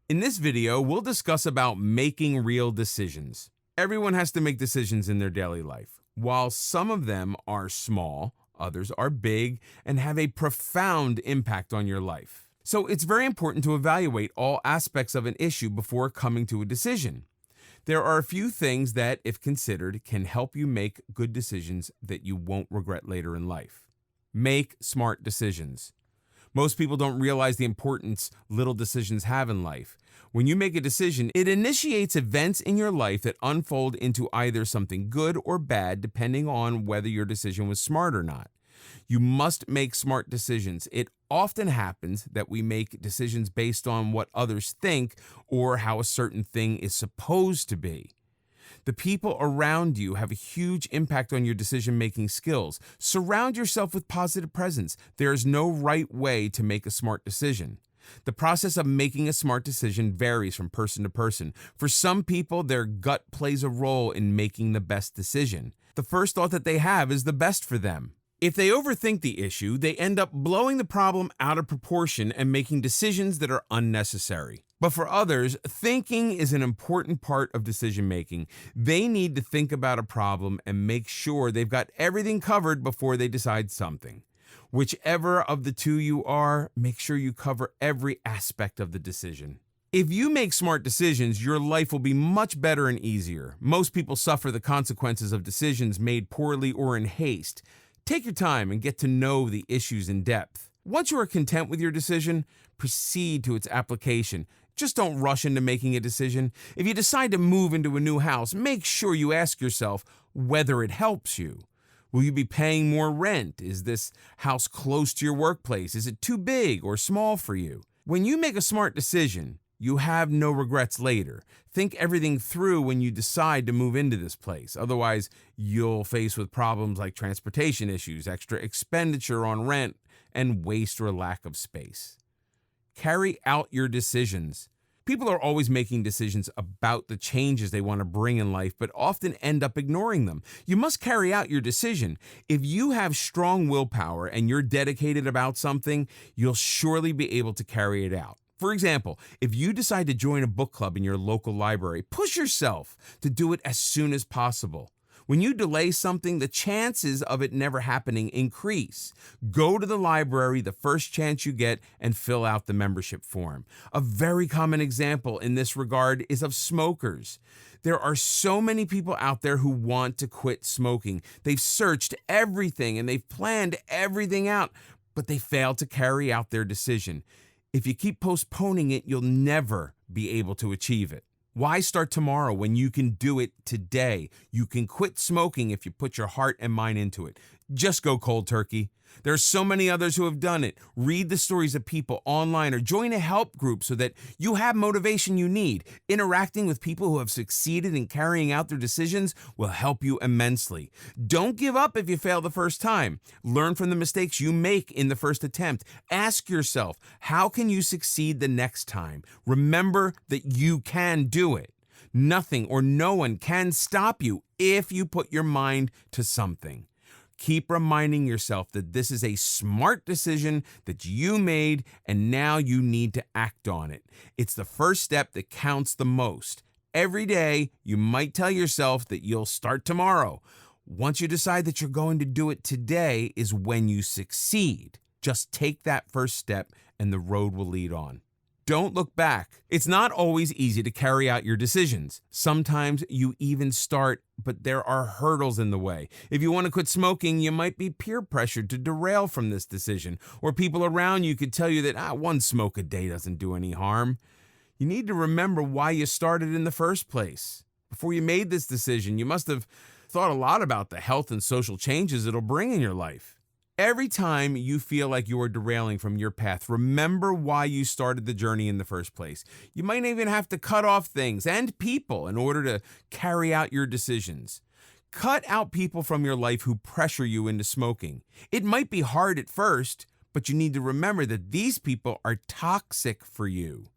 In this video, we'll discuss about making real decisions. Everyone has to make decisions in their daily life. While some of them are small, others are big and have a profound impact on your life. So it's very important to evaluate all aspects of an issue before coming to a decision. There are a few things that, if considered, can help you make good decisions that you won't regret later in life. Make smart decisions. Most people don't realize the importance little decisions have in life. When you make a decision, it initiates events in your life that unfold into either something good or bad, depending on whether your decision was smart or not. You must make smart decisions. It often happens that we make decisions based on what others think or how a certain thing is supposed to be. The people around you have a huge impact on your decision-making skills. Surround yourself with positive presence. There is no right way to make a smart decision. The process of making a smart decision varies from person to person. For some people, their gut plays a role in making the best decision. The first thought that they have is the best for them. If they overthink the issue, they end up blowing the problem out of proportion and making decisions that are unnecessary. But for others, thinking is an important part of decision making. They need to think about a problem and make sure they've got everything covered before they decide something. Whichever of the two you are, make sure you cover every aspect of the decision. If you make smart decisions, your life will be much better and easier. Most people suffer the consequences of decisions made poorly or in haste. Take your time and get to know the issues in depth. Once you are content with your decision, proceed to its application. Just don't rush into making a decision. If you decide to move into a new house, make sure you ask yourself whether it helps you. Will you be paying more rent? Is this house close to your workplace? Is it too big or small for you? When you make a smart decision, you have no regrets later. Think everything through when you decide to move into this place. Otherwise, you'll face with problems like transportation issues, extra expenditure on rent, and waste or lack of space. Carry out your decisions. People are always making decisions about the changes they want to bring in life, but often end up ignoring them. You must carry out your decision. If you have strong willpower and you're dedicated about something, you'll surely be able to carry it out. For example, if you decide to join a book club in your local library, push yourself to do it as soon as possible. When you delay something, the chances of it never happening increase. Go to the library the first chance you get and fill out the membership form. A very common example in this regard is of smokers. There are so many people out there who want to quit smoking. They've searched everything and they've planned everything out, but they fail to carry out their decision. If you keep postponing it, you'll never be able to achieve it. Why start tomorrow when you can do it today? You can quit smoking if you put your heart and mind into it. Just go cold turkey. There are so many others who have done it. Read the stories of people online or join a help group so that you have motivation you need. Interacting with people who have succeeded in carrying out their decisions will help you immensely. Don't give up if you fail the first time. Learn from the mistakes you make in the first attempt. Ask yourself, how can you succeed the next time? Remember that you can do it. Nothing or no one can stop you if you put your mind to something. Keep reminding yourself that this is a smart decision that you made and now you need to act on it. It's the first step that counts the most. Every day, you might tell yourself that you'll start tomorrow. Once you decide that you're going to do it today is when you succeed. Just take that first step and the road will lead on. Don't look back. It's not always easy to carry out your decisions. Sometimes you even start, but there are hurdles in the way. If you want to quit smoking, you might be peer pressured to derail from this decision, or people around you could tell you that one smoke a day doesn't do any harm. You need to remember why you started in the first place. Before you made this decision, you must have thought a lot about the health and social changes it'll bring in your life. Every time you feel like you are derailing from your path, remember why you started the journey in the first place. You might even have to cut off things and people in order to carry out your decisions. Cut out people from your life who pressure you into smoking. It might be hard at first, but you need to remember that these people are toxic for you.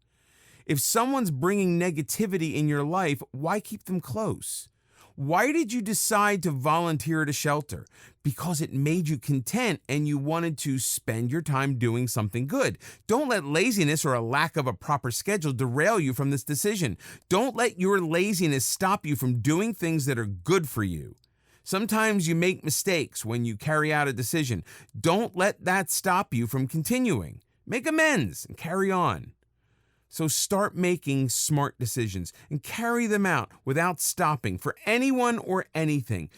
If someone's bringing negativity in your life, why keep them close? Why did you decide to volunteer at a shelter? Because it made you content and you wanted to spend your time doing something good. Don't let laziness or a lack of a proper schedule derail you from this decision. Don't let your laziness stop you from doing things that are good for you. Sometimes you make mistakes when you carry out a decision. Don't let that stop you from continuing. Make amends and carry on. So start making smart decisions and carry them out without stopping for anyone or anything.